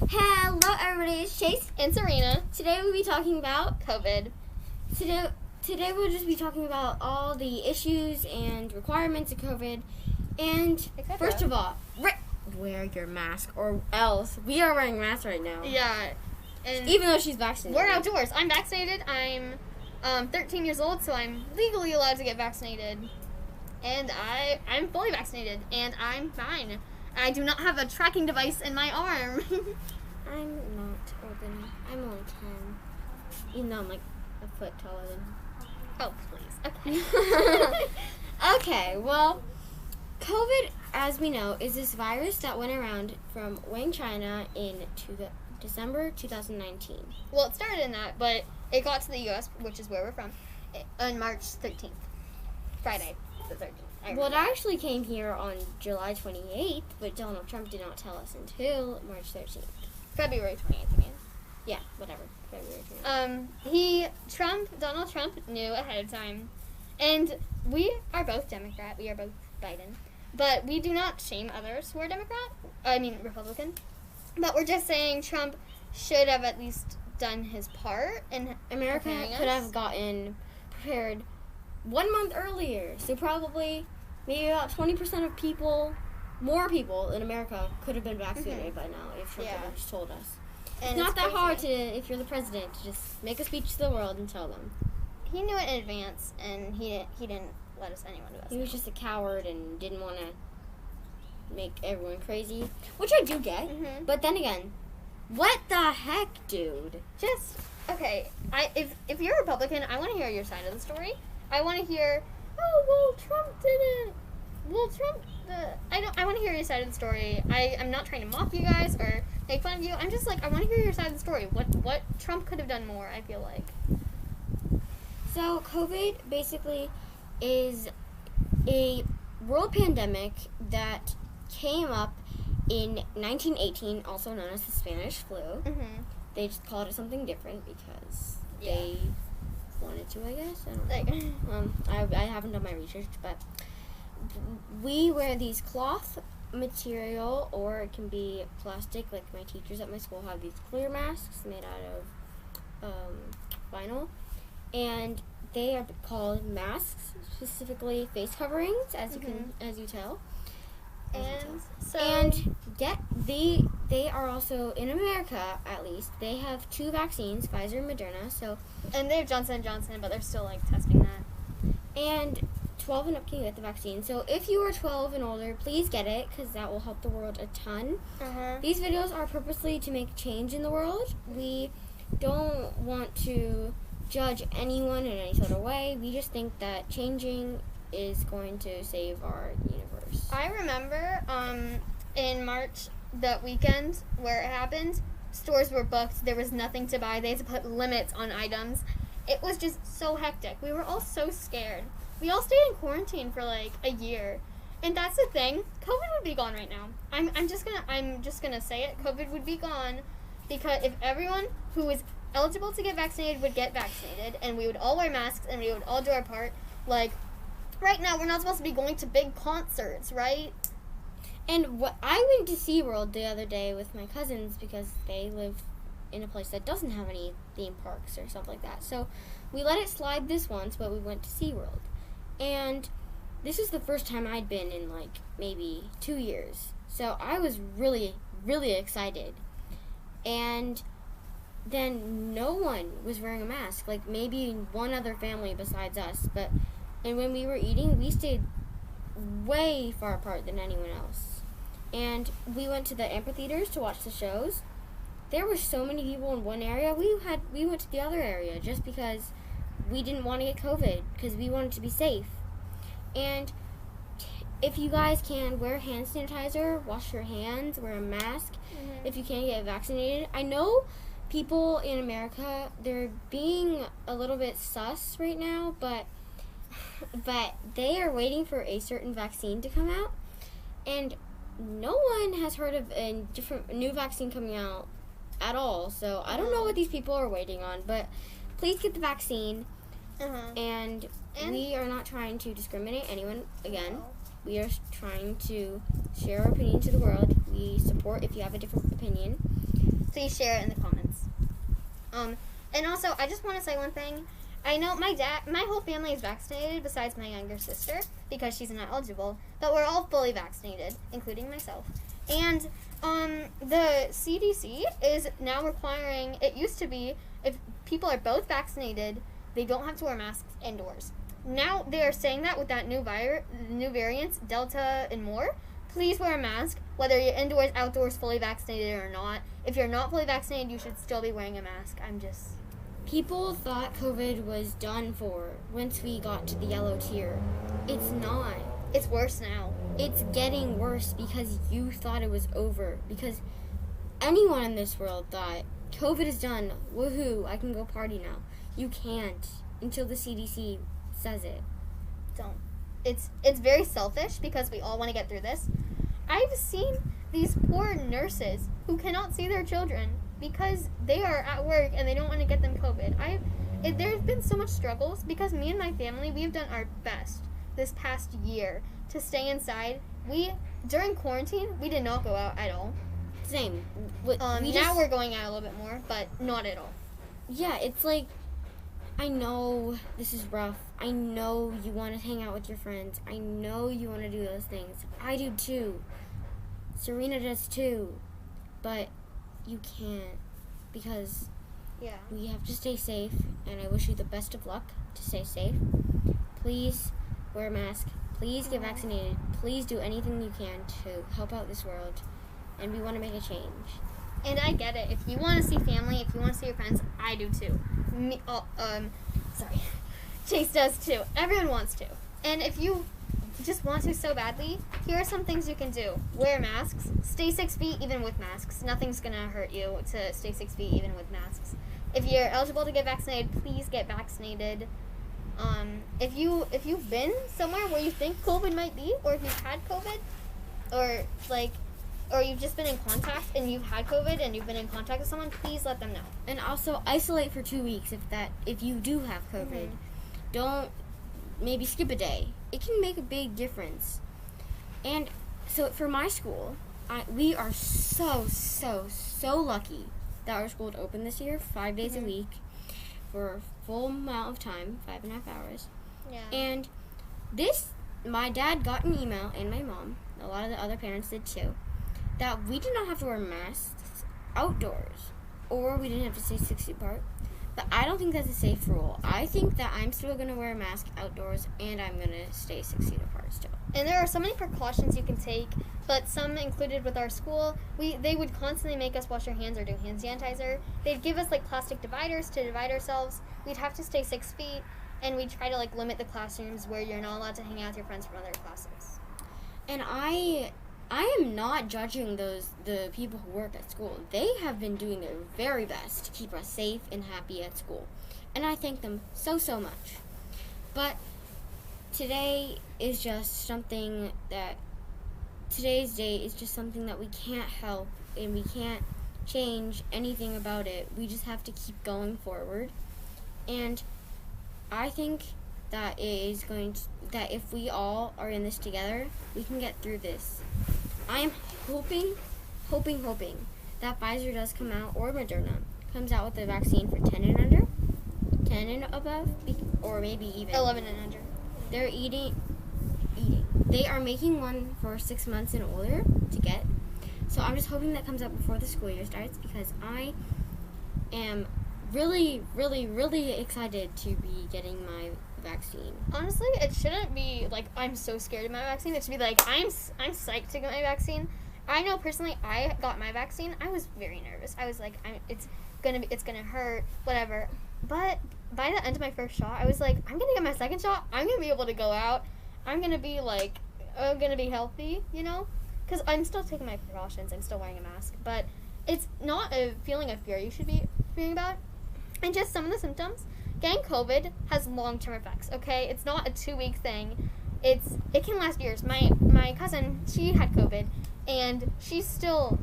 Hello everybody, it's Chase and Serena. Today we'll be talking about COVID. Today we'll just be talking about all the issues and requirements of COVID. And first of all, wear your mask or else. We are wearing masks right now. Yeah. And even though she's vaccinated. We're outdoors. I'm vaccinated. I'm 13 years old, so I'm legally allowed to get vaccinated. And I'm fully vaccinated, and I'm fine. I do not have a tracking device in my arm. I'm not old enough. I'm only 10. Even though I'm like a foot taller than Oh, please. Okay. Okay, well, COVID, as we know, is this virus that went around from Wuhan, China in December 2019. Well, it started in that, but it got to the U.S., which is where we're from, on March 13th. Friday the 13th. Well, it actually came here on July 28th, but Donald Trump did not tell us until March 13th. February 28th, I mean. Yeah, whatever. February 28th. Donald Trump knew ahead of time. And we are both Democrat. We are both Biden. But we do not shame others who are Republican. But we're just saying Trump should have at least done his part. And America could have gotten prepared 1 month earlier. So probably maybe about 20% of people, more people in America could have been vaccinated by now if Trump had just told us. And it's not that hard to, if you're the president, to just make a speech to the world and tell them. He knew it in advance, and he didn't let anyone do it. He was just a coward and didn't want to make everyone crazy, which I do get. Mm-hmm. But then again, what the heck, dude? Okay. If you're a Republican, I want to hear your side of the story. I want to hear, Trump didn't. I want to hear your side of the story. I'm not trying to mock you guys or make fun of you. I'm just I want to hear your side of the story. What Trump could have done more, I feel like. So, COVID basically is a world pandemic that came up in 1918, also known as the Spanish flu. Mm-hmm. They just called it something different because they wanted to, I guess. I don't know. I haven't done my research, but we wear these cloth material, or it can be plastic. Like my teachers at my school have these clear masks made out of vinyl, and they are called masks, specifically face coverings, as you tell. They are also in America, at least. They have 2 vaccines, Pfizer and Moderna. And they have Johnson & Johnson, but they're still testing that. And 12 and up can get the vaccine. So if you are 12 and older, please get it, because that will help the world a ton. Uh-huh. These videos are purposely to make change in the world. We don't want to judge anyone in any sort of way. We just think that changing is going to save our universe. I remember in March, that weekend where it happened, stores were booked. There was nothing to buy. They had to put limits on items. It was just so hectic. We were all so scared. We all stayed in quarantine for a year. And that's the thing. COVID would be gone right now. I'm just gonna say it. COVID would be gone because if everyone who is eligible to get vaccinated would get vaccinated, and we would all wear masks and we would all do our part. Right now, we're not supposed to be going to big concerts, right? And I went to SeaWorld the other day with my cousins because they live in a place that doesn't have any theme parks or stuff like that. So we let it slide this once, but we went to SeaWorld. And this is the first time I'd been in maybe 2 years. So I was really, really excited. And then no one was wearing a mask. Maybe one other family besides us. And when we were eating, we stayed way far apart than anyone else. And we went to the amphitheaters to watch the shows. There were so many people in one area. We went to the other area just because we didn't want to get COVID, because we wanted to be safe. And if you guys can, wear hand sanitizer, wash your hands, wear a mask. Mm-hmm. If you can't get vaccinated. I know people in America, they're being a little bit sus right now, but they are waiting for a certain vaccine to come out, and no one has heard of a new vaccine coming out at all. So I don't know what these people are waiting on, but please get the vaccine. And we are not trying to discriminate anyone again. We are trying to share our opinion to the world. We support if you have a different opinion. please share it in the comments. And also, I just want to say one thing. I know my whole family is vaccinated besides my younger sister because she's not eligible, but we're all fully vaccinated, including myself. And the CDC is now requiring, it used to be, if people are both vaccinated, they don't have to wear masks indoors. Now they are saying that with that new variants, Delta and more, please wear a mask, whether you're indoors, outdoors, fully vaccinated or not. If you're not fully vaccinated, you should still be wearing a mask. People thought COVID was done for once we got to the yellow tier. It's not. It's worse now. It's getting worse because you thought it was over. Because anyone in this world thought, COVID is done. Woohoo, I can go party now. You can't until the CDC says it. Don't. It's very selfish because we all want to get through this. I've seen these poor nurses who cannot see their children because they are at work and they don't want to get them COVID. There's been so much struggles because me and my family, we've done our best this past year to stay inside. During quarantine, we did not go out at all. Same. Now we're going out a little bit more, but not at all. Yeah, it's like, I know this is rough. I know you want to hang out with your friends. I know you want to do those things. I do too. Serena does too. But you can't because we have to stay safe, and I wish you the best of luck to stay safe. Please wear a mask. Please get vaccinated. Please do anything you can to help out this world, and we want to make a change. And I get it. If you want to see family, if you want to see your friends, I do too. Chase does too. Everyone wants to. And if you just want to so badly, here are some things you can do. Wear masks. Stay 6 feet even with masks. Nothing's going to hurt you to stay 6 feet even with masks. If you're eligible to get vaccinated, please get vaccinated. If you've been somewhere where you think COVID might be, or if you've had COVID, or you've just been in contact and you've had COVID and you've been in contact with someone, please let them know. And also isolate for 2 weeks if you do have COVID. Mm-hmm. Don't maybe skip a day. It can make a big difference. And so for my school, we are so lucky that our school is open this year 5 days a week for a full amount of time, 5.5 hours. Yeah. And my dad got an email, and my mom, a lot of the other parents did too, that we did not have to wear masks outdoors, or we didn't have to stay 6 feet apart. But I don't think that's a safe rule. I think that I'm still going to wear a mask outdoors, and I'm going to stay 6 feet apart still. And there are so many precautions you can take, but some included with our school, they would constantly make us wash our hands or do hand sanitizer. They'd give us plastic dividers to divide ourselves. We'd have to stay 6 feet, and we'd try to limit the classrooms where you're not allowed to hang out with your friends from other classes. And I am not judging the people who work at school. They have been doing their very best to keep us safe and happy at school. And I thank them so much. But today's day is just something that we can't help, and we can't change anything about it. We just have to keep going forward. And I think that that if we all are in this together, we can get through this. I am hoping that Pfizer does come out, or Moderna comes out with a vaccine for 10 and under, 10 and above, or maybe even 11 and under. They're eating. They are making one for 6 months and older to get. So I'm just hoping that comes out before the school year starts, because I am really excited to be getting my vaccine. Honestly, it shouldn't be I'm so scared of my vaccine. It should be I'm psyched to get my vaccine. I know personally, I got my vaccine. I was very nervous. I was it's gonna hurt, whatever. But by the end of my first shot, I was I'm gonna get my second shot. I'm gonna be able to go out. I'm gonna be I'm gonna be healthy, because I'm still taking my precautions. I'm still wearing a mask, but it's not a feeling of fear you should be fearing about. And just some of the symptoms. Getting COVID has long-term effects, okay? It's not a 2-week thing. It can last years. My cousin, she had COVID, and she still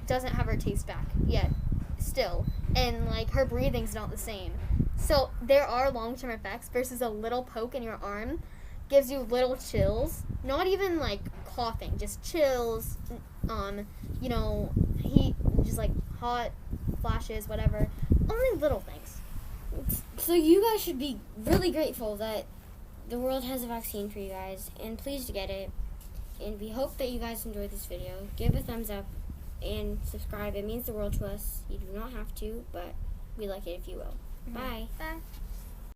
doesn't have her taste back yet, still. And, her breathing's not the same. So there are long-term effects versus a little poke in your arm gives you little chills. Not even, coughing, just chills, heat, just, hot flashes, whatever. Only little things. So you guys should be really grateful that the world has a vaccine for you guys, and please get it. And we hope that you guys enjoyed this video. Give a thumbs up and subscribe. It means the world to us. You do not have to, but we like it if you will. Bye. Bye.